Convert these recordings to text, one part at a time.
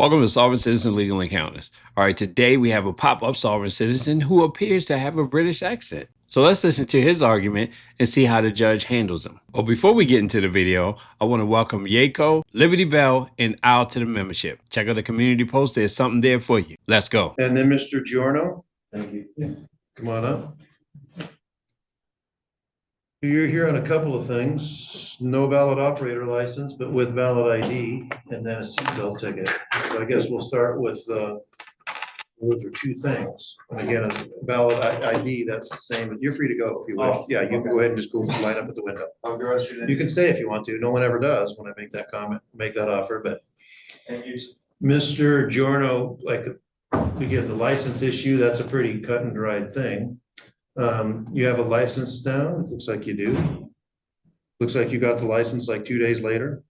Welcome to Sovereign Citizen Legal Encounters. All right, today we have a pop-up sovereign citizen who appears to have a British accent. So let's listen to his argument and see how the judge handles him. Well, before we get into the video, I want to welcome Yako, Liberty Bell, and Al to the membership. Check out the community post. There's something there for you. Let's go. And then Mr. Giorno. Thank you. Yes. Come on up. You're here on a couple of things, no valid operator license, but with valid ID, and then a seatbelt ticket. So I guess we'll start with, those are two things. And again, a valid ID, that's the same. You're free to go if you wish. Yeah, you can go ahead and just go line up at the window. You can stay if you want to. No one ever does when I make that comment, make that offer, but. Thank you. Mr. Giorno, like, again, the license issue, that's a pretty cut and dried thing. You have a license now, it looks like you do. Looks like you got the license like 2 days later.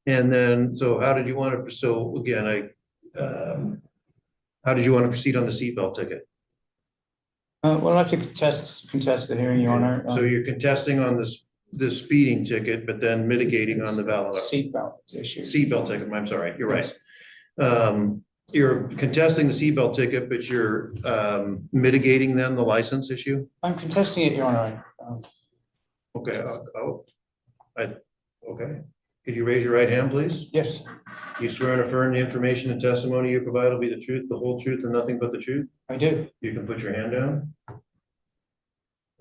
And then, so how did you want to, so again, how did you want to proceed on the seatbelt ticket? Well, I'd like to contest the hearing, Your Honor. So you're contesting on this speeding ticket, but then mitigating on the valid seatbelt issue. Seatbelt ticket, I'm sorry, you're right. You're contesting the seatbelt ticket, but you're mitigating then the license issue? I'm contesting it, Your Honor. Okay, okay. Could you raise your right hand, please? Yes. You swear and affirm the information and testimony you provide will be the truth, the whole truth, and nothing but the truth? I do. You can put your hand down.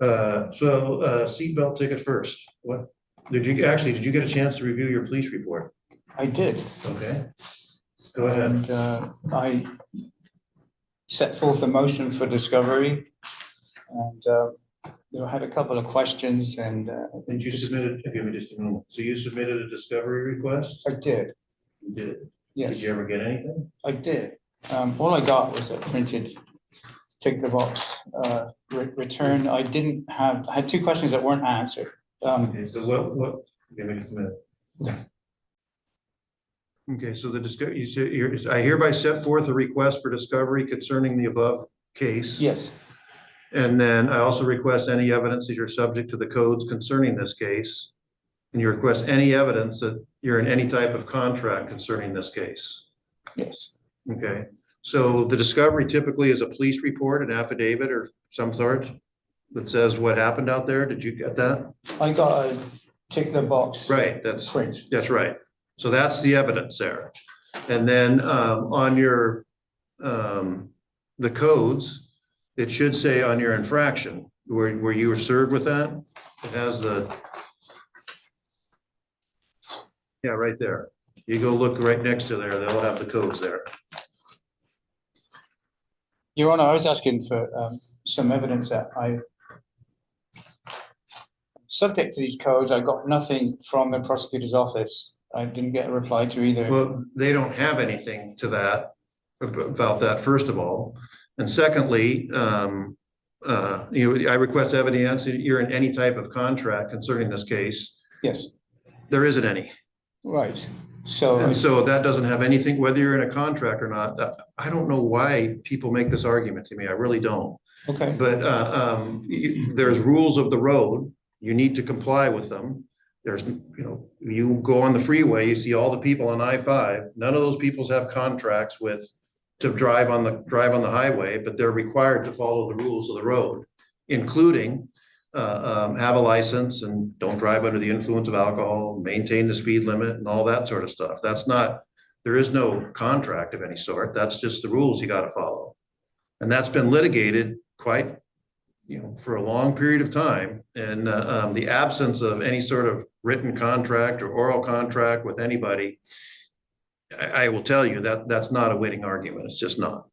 Seatbelt ticket first. What did you get a chance to review your police report? I did. Okay. Go ahead. And I set forth a motion for discovery, and I had a couple of questions. And did you submit it? Give me just a moment. So you submitted a discovery request? I did. You did. Yes. Did you ever get anything? I did. All I got was a printed tick the box return. I had two questions that weren't answered. Okay, so what? Give me just a minute. Okay. Okay, so I hereby set forth a request for discovery concerning the above case. Yes. And then I also request any evidence that you're subject to the codes concerning this case. And you request any evidence that you're in any type of contract concerning this case. Yes. Okay, so the discovery typically is a police report, an affidavit or some sort that says what happened out there. Did you get that? I got a tick the box. Right, that's right. So that's the evidence there. And then on your, the codes, it should say on your infraction, where you were served with that, it has the, yeah, right there. You go look right next to there, they'll have the codes there. Your Honor, I was asking for some evidence that subject to these codes. I got nothing from the prosecutor's office. I didn't get a reply to either. Well, they don't have anything to that, about that, first of all. And secondly, I request evidence that you're in any type of contract concerning this case. Yes. There isn't any. Right. So that doesn't have anything, whether you're in a contract or not. I don't know why people make this argument to me. I really don't. Okay. But there's rules of the road. You need to comply with them. There's, you go on the freeway, you see all the people on I-5. None of those people have contracts to drive on the highway, but they're required to follow the rules of the road, including have a license and don't drive under the influence of alcohol, maintain the speed limit and all that sort of stuff. There is no contract of any sort. That's just the rules you got to follow. And that's been litigated quite, for a long period of time. And the absence of any sort of written contract or oral contract with anybody, I will tell you that that's not a winning argument. It's just not.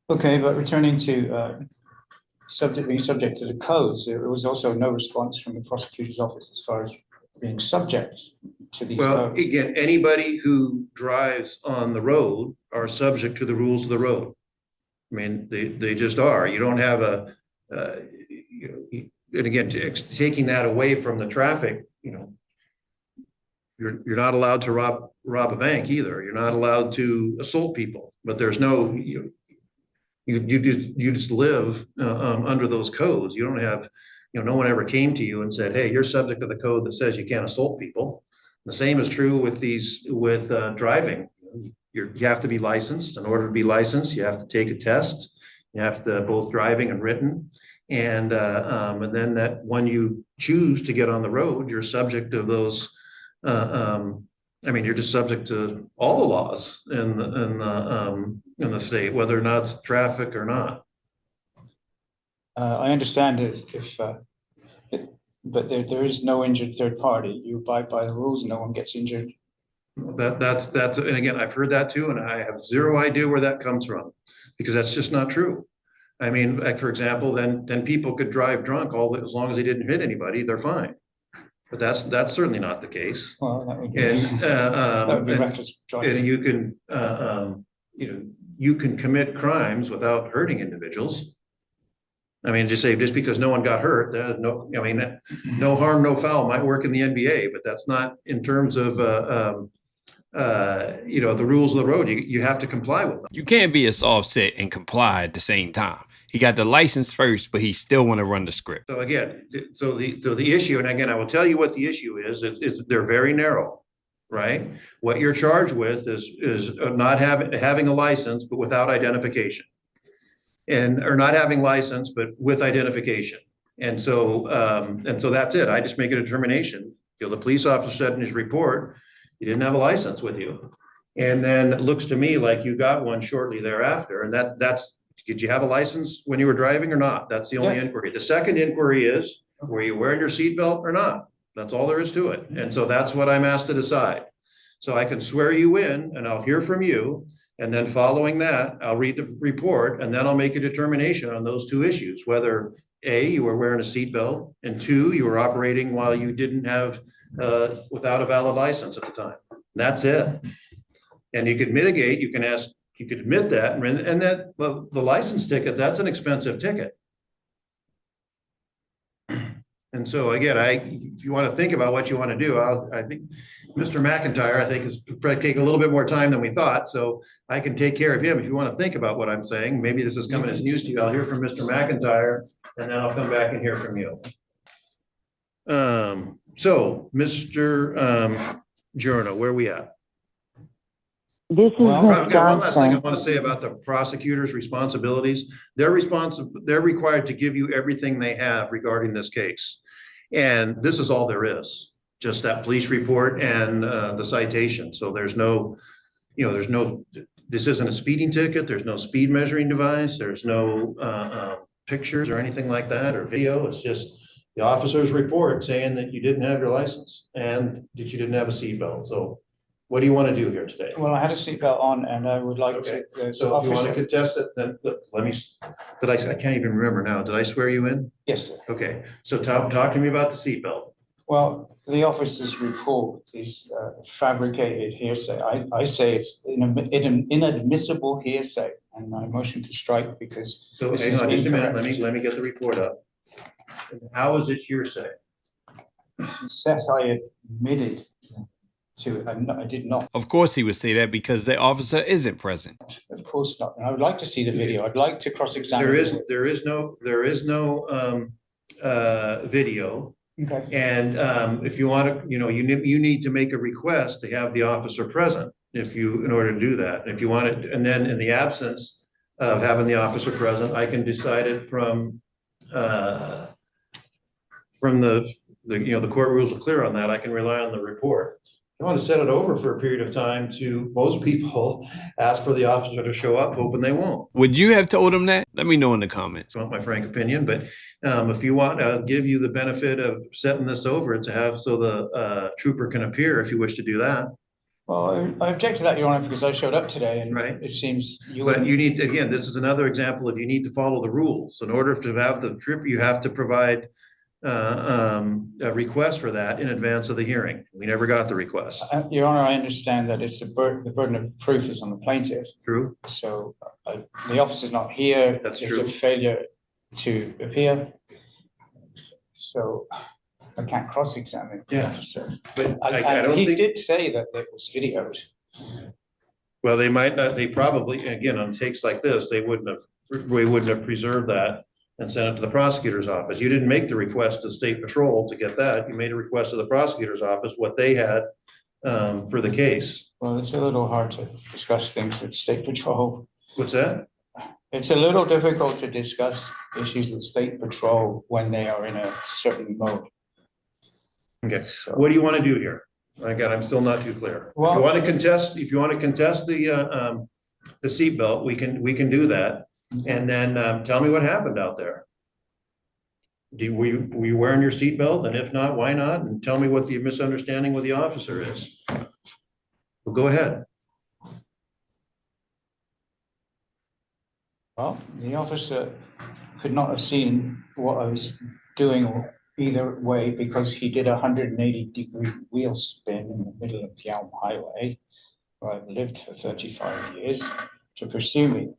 Okay, but returning to being subject to the codes, there was also no response from the prosecutor's office as far as being subject to these codes. Well, again, anybody who drives on the road are subject to the rules of the road. I mean, they just are. You don't have and again, taking that away from the traffic, you're not allowed to rob a bank either. You're not allowed to assault people, but there's no, you just live under those codes. You don't have, no one ever came to you and said, hey, you're subject to the code that says you can't assault people. The same is true with driving. you have to be licensed. In order to be licensed, you have to take a test. You have to both driving and written. And then that when you choose to get on the road, you're subject to those, you're just subject to all the laws in the state, whether or not it's traffic or not. I understand but there is no injured third party. You abide by the rules, no one gets injured. That's, and again, I've heard that too, and I have zero idea where that comes from, because that's just not true. I mean, like, for example, then people could drive drunk as long as they didn't hit anybody, they're fine. But that's certainly not the case. Well, that would be, that would be reckless driving. And you can commit crimes without hurting individuals. I mean, just because no one got hurt, no harm, no foul might work in the NBA, but that's not in terms of the rules of the road. You have to comply with them. You can't be a soft set and comply at the same time. He got the license first, but he still want to run the script. So again, the issue, and again, I will tell you what the issue is they're very narrow, right? What you're charged with is not having a license, but without identification. Or not having license, but with identification. And so that's it. I just make a determination. The police officer said in his report, you didn't have a license with you. And then it looks to me like you got one shortly thereafter. And that's, did you have a license when you were driving or not? That's the only inquiry. The second inquiry is, were you wearing your seatbelt or not? That's all there is to it. And so that's what I'm asked to decide. So I can swear you in and I'll hear from you. And then following that, I'll read the report and then I'll make a determination on those two issues, whether A, you were wearing a seatbelt, and 2, you were operating while you didn't have, without a valid license at the time. That's it. And you could mitigate, you could admit that, and that, well, the license ticket, that's an expensive ticket. And so again, if you want to think about what you want to do, I think Mr. McIntyre, I think, is probably taking a little bit more time than we thought. So I can take care of him if you want to think about what I'm saying. Maybe this is coming as news to you. I'll hear from Mr. McIntyre and then I'll come back and hear from you. So Mr. Giorno, where are we at? This is I've Ms. got one last thing I Johnson. want to say about the prosecutor's responsibilities. They're required to give you everything they have regarding this case. And this is all there is, just that police report and the citation. So there's no, this isn't a speeding ticket. There's no speed measuring device. There's no pictures or anything like that or video. It's just the officer's report saying that you didn't have your license and that you didn't have a seatbelt. So what do you want to do here today? Well, I had a seatbelt on and I would like Okay. to. So if you want to contest it, then I can't even remember now. Did I swear you in? Yes, sir. Okay, so talk to me about the seatbelt. Well, the officer's report is fabricated hearsay. I say it's inadmissible hearsay, and I motion to strike because. So this hang is on just a minute, incorrect. let me get the report up. How is it hearsay? He says I admitted to it. I did not. Of course he would say that because the officer isn't present. Of course not. And I would like to see the video. I'd like to cross-examine. There is no video. Okay. And if you want to, you need to make a request to have the officer present in order to do that. If you want it, and then in the absence of having the officer present, I can decide it from the court rules are clear on that. I can rely on the report. I want to set it over for a period of time to most people ask for the officer to show up, hoping they won't. Would you have told him that? Let me know in the comments. It's not my frank opinion, but if you want, I'll give you the benefit of setting this over to have so the trooper can appear if you wish to do that. Well, I object to that, Your Honor, because I showed up today and Right. it seems But you need, again, this is another example of you need to follow the rules. In order to have the trip, you have to provide a request for that in advance of the hearing. We never got the request. Your Honor, I understand that it's the burden of proof is on the plaintiff. True? So the officer's not here. That's There's true. a failure to appear. So I can't cross-examine the Yeah. officer. But I And don't he think, did say that it was videoed. well, they might not, they probably, again, on takes like this, we wouldn't have preserved that and sent it to the prosecutor's office. You didn't make the request to State Patrol to get that. You made a request to the prosecutor's office. What they had for the case. Well, it's a little hard to discuss things with State Patrol. What's that? It's a little difficult to discuss issues with State Patrol when they are in a certain mode. Okay, So, what do you want to do here? Again, I'm still not too clear. Well- If you want to contest the seatbelt, we can do that. And then tell me what happened out there. Were you wearing your seatbelt? And if not, why not? And tell me what the misunderstanding with the officer is. Well, go ahead. well, the officer could not have seen what I was doing either way because he did a 180-degree wheel spin in the middle of Elm Highway, where I've lived for 35 years, to pursue me.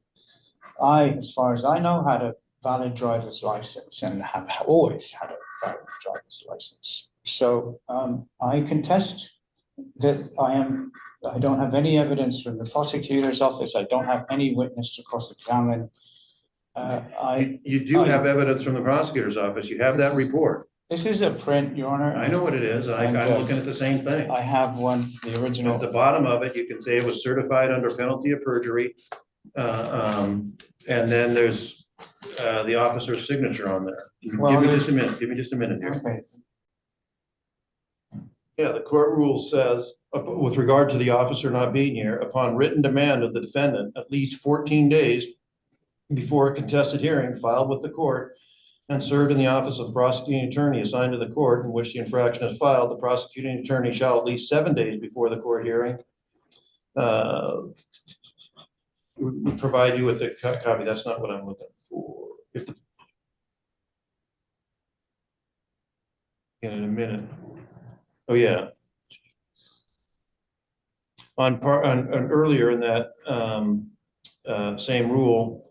I, as far as I know, had a valid driver's license and have always had a valid driver's license. So I contest that I don't have any evidence from the prosecutor's office. I don't have any witness to cross-examine. You do have evidence from the prosecutor's office. You have that report. This is a print, Your Honor. I know what it is. I'm looking at the same thing. I have one, the original. At the bottom of it, you can say it was certified under penalty of perjury. And then there's the officer's signature on there. Well, Give me just a minute. Give me just a minute here. Okay. Yeah, the court rule says, with regard to the officer not being here, upon written demand of the defendant, at least 14 days before a contested hearing filed with the court and served in the office of the prosecuting attorney assigned to the court in which the infraction is filed, the prosecuting attorney shall at least 7 days before the court hearing would provide you with a copy. That's not what I'm looking for. In a minute. Oh, yeah. On earlier in that same rule,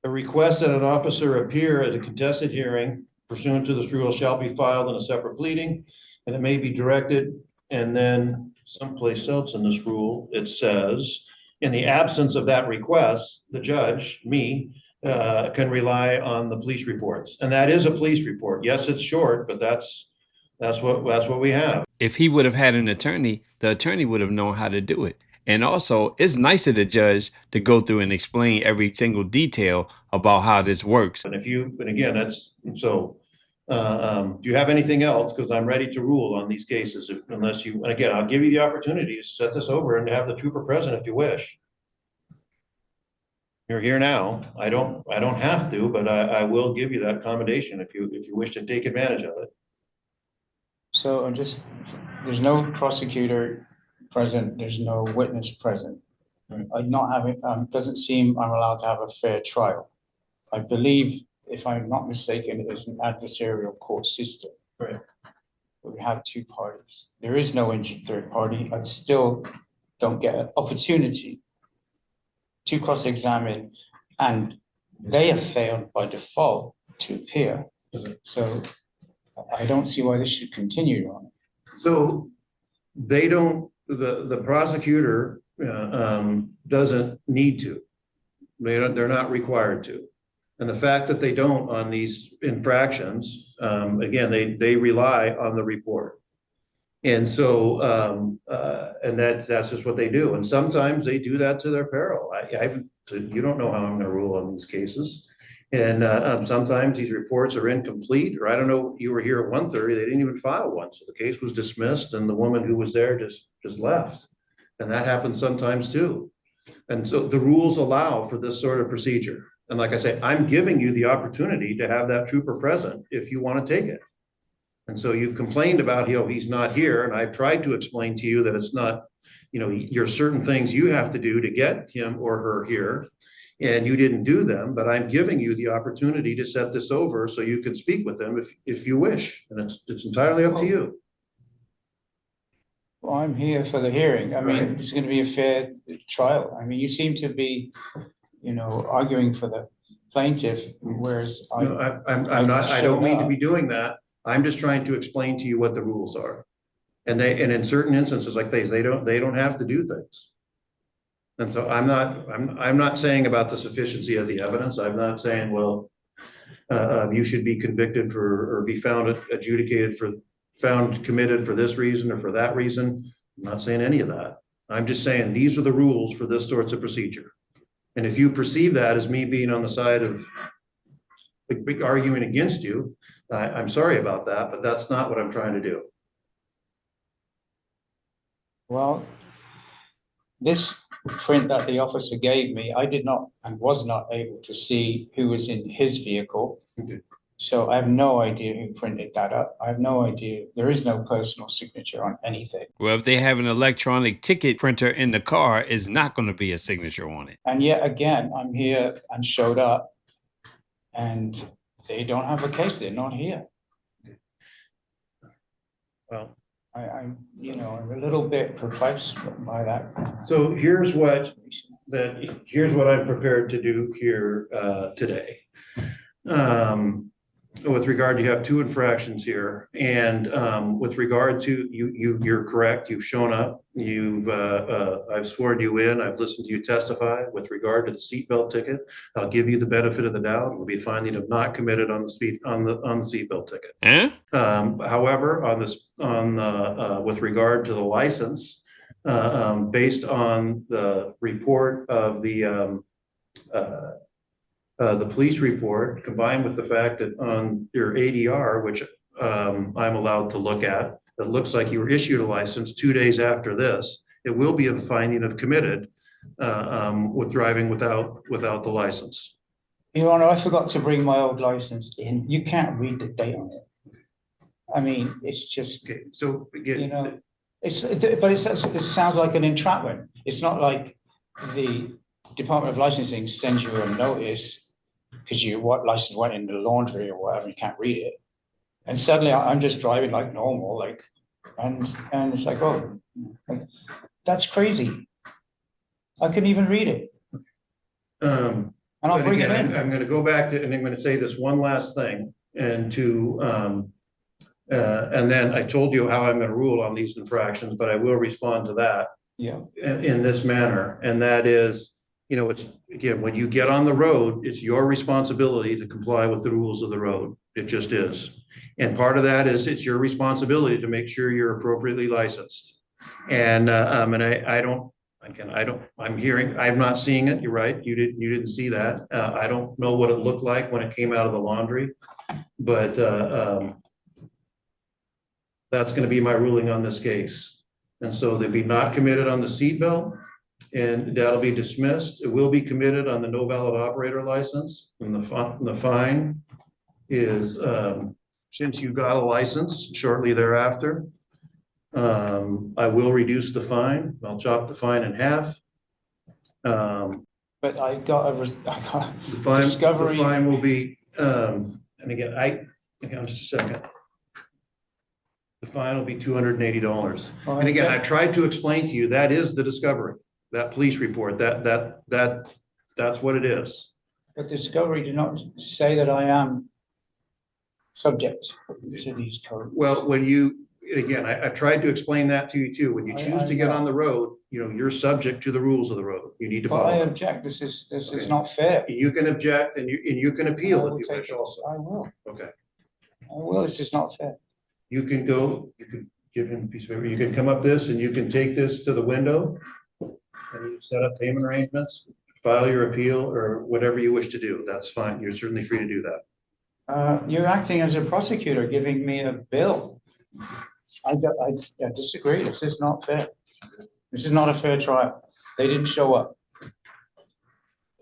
a request that an officer appear at a contested hearing pursuant to this rule shall be filed in a separate pleading, and it may be directed. And then someplace else in this rule, it says, in the absence of that request, the judge, me, can rely on the police reports. And that is a police report. Yes, it's short, but that's what we have. If he would have had an attorney, the attorney would have known how to do it. And also, it's nice of the judge to go through and explain every single detail about how this works. And again, that's so. Do you have anything else? Because I'm ready to rule on these cases. Unless you, and again, I'll give you the opportunity to set this over and have the trooper present if you wish. You're here now. I don't have to, but I will give you that accommodation if you wish to take advantage of it. So there's no prosecutor present, there's no witness present. I'm not having, doesn't seem I'm allowed to have a fair trial. I believe, if I'm not mistaken, it is an adversarial court system. Right. We have two parties. There is no injured third party. I still don't get an opportunity to cross-examine, and they have failed by default to appear. So I don't see why this should continue on. So they don't, the prosecutor doesn't need to. They're not required to. And the fact that they don't on these infractions, again, they rely on the report. And so, and that's just what they do. And sometimes they do that to their peril. You don't know how I'm gonna rule on these cases. And sometimes these reports are incomplete, or I don't know, you were here at 1:30, they didn't even file one. So the case was dismissed and the woman who was there just left. And that happens sometimes too. And so the rules allow for this sort of procedure. And like I say, I'm giving you the opportunity to have that trooper present if you want to take it. And so you've complained about, he's not here. And I've tried to explain to you that it's not, there's certain things you have to do to get him or her here. And you didn't do them, but I'm giving you the opportunity to set this over so you can speak with them if you wish. And it's entirely up to you. Well, I'm here for the hearing. I mean, Right. It's going to be a fair trial. I mean, you seem to be, arguing for the plaintiff, whereas I'm not, I don't mean to be doing that. I'm just trying to explain to you what the rules are. And in certain instances like these, they don't have to do things. And so I'm not saying about the sufficiency of the evidence. I'm not saying, well, you should be convicted for, or be found adjudicated for, found committed for this reason or for that reason. I'm not saying any of that. I'm just saying, these are the rules for this sorts of procedure. And if you perceive that as me being on the side of big arguing against you, I'm sorry about that, but that's not what I'm trying to do. Well, this print that the officer gave me, I did not and was not able to see who was in his vehicle. Okay. So I have no idea who printed that up. I have no idea. There is no personal signature on anything. Well, if they have an electronic ticket printer in the car, it's not going to be a signature on it. And yet again, I'm here and showed up and they don't have a case. They're not here. Well, I'm a little bit perplexed by that. so here's what I'm prepared to do here today. With regard, you have 2 infractions here, and with regard to you're correct. You've shown up. I've sworn you in. I've listened to you testify. With regard to the seatbelt ticket, I'll give you the benefit of the doubt. It will be a finding of not committed on the seatbelt ticket. Eh? However, with regard to the license, based on the report of the police report, combined with the fact that on your ADR, which I'm allowed to look at, it looks like you were issued a license 2 days after this. It will be a finding of committed with driving without the license. Your Honor, I forgot to bring my old license in. You can't read the date on it. I mean, it's just, Okay, so again, it sounds like an entrapment. It's not like the Department of Licensing sends you a notice because license went in the laundry or whatever, you can't read it. And suddenly I'm just driving like normal, and it's like, oh, that's crazy. I couldn't even read it. And I'll bring it in. I'm going to go back to, and I'm going to say this one last thing, and then I told you how I'm going to rule on these infractions, but I will respond to that. Yeah. In this manner, and that is, it's, again, when you get on the road, it's your responsibility to comply with the rules of the road. It just is. And part of that is it's your responsibility to make sure you're appropriately licensed. And I'm not seeing it. You're right. You didn't see that. I don't know what it looked like when it came out of the laundry, but that's going to be my ruling on this case. And so they'll be not committed on the seatbelt, and that'll be dismissed. It will be committed on the no valid operator license, and the fine is, since you got a license shortly thereafter, I will reduce the fine. I'll chop the fine in half. But I got The fine, discovery. The fine will be, and again, hang on just a second. The fine will be $280. And again, I tried to explain to you, that is the discovery, that police report, that's what it is. But discovery did not say that I am subject to these codes. Well, again, I tried to explain that to you too. When you choose to get on the road, you're subject to the rules of the road. You need to follow. I object. This is not fair. You can object and you can appeal if you wish also. I will. Okay. I will. This is not fair. You can give him a piece of paper. You can come up this and you can take this to the window and you set up payment arrangements, file your appeal or whatever you wish to do. That's fine. You're certainly free to do that. You're acting as a prosecutor, giving me a bill. I disagree. This is not fair. This is not a fair trial. They didn't show up.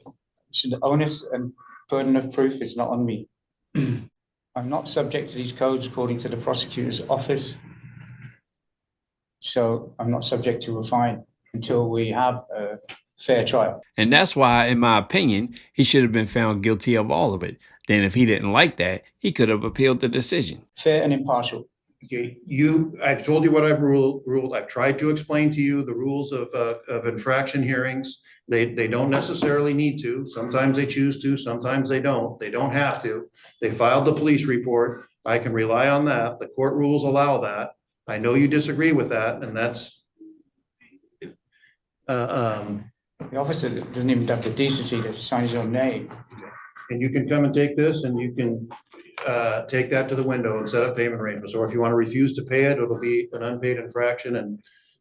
The onus and burden of proof is not on me. I'm not subject to these codes according to the prosecutor's office. So I'm not subject to a fine until we have a fair trial. And that's why, in my opinion, he should have been found guilty of all of it. Then if he didn't like that, he could have appealed the decision. Fair and impartial. Okay, I've told you what I've ruled. I've tried to explain to you the rules of infraction hearings. They don't necessarily need to. Sometimes they choose to, sometimes they don't. They don't have to. They filed the police report. I can rely on that. The court rules allow that. I know you disagree with that, and that's The officer doesn't even have the decency to sign his own name. and you can come and take this and you can take that to the window and set up payment arrangements. Or if you want to refuse to pay it, it'll be an unpaid infraction and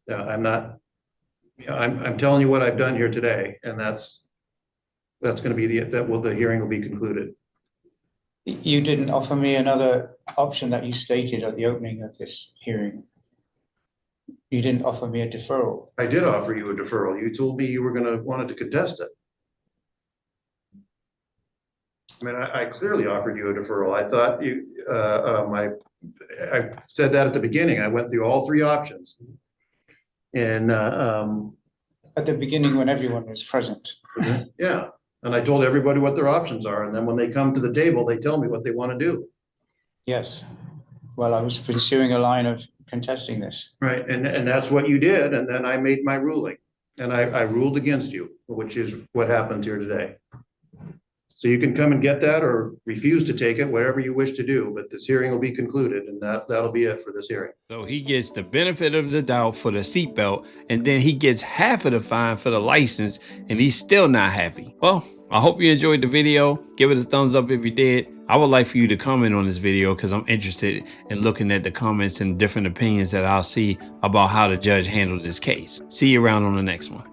I'm not, I'm telling you what I've done here today, and that's gonna be the hearing will be concluded. You didn't offer me another option that you stated at the opening of this hearing. You didn't offer me a deferral. I did offer you a deferral. You told me you were wanted to contest it. I mean, I clearly offered you a deferral. I thought I said that at the beginning. I went through all three options. And, At the beginning, when everyone was present. yeah, and I told everybody what their options are. And then when they come to the table, they tell me what they want to do. Yes. Well, I was pursuing a line of contesting this. Right, and that's what you did. And then I made my ruling. And I ruled against you, which is what happens here today. So you can come and get that or refuse to take it, whatever you wish to do, but this hearing will be concluded, and that'll be it for this hearing. So he gets the benefit of the doubt for the seatbelt, and then he gets half of the fine for the license, and he's still not happy. Well, I hope you enjoyed the video. Give it a thumbs up if you did. I would like for you to comment on this video because I'm interested in looking at the comments and different opinions that I'll see about how the judge handled this case. See you around on the next one.